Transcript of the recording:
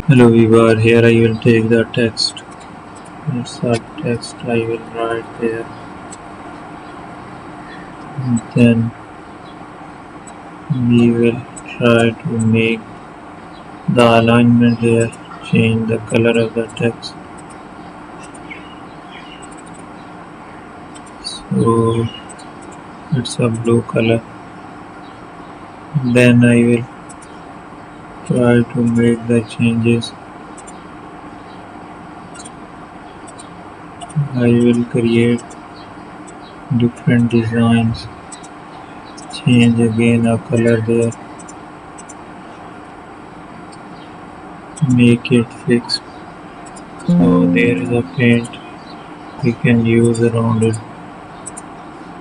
Hello viewer, here I will take the text. Insert text I will write there. Then we will try to make the alignment there, change the color of the text. So it's a blue color. Then I will try to make the changes. I will create different designs. Change again a color there. Make it fixed. So there is a paint we can use around it.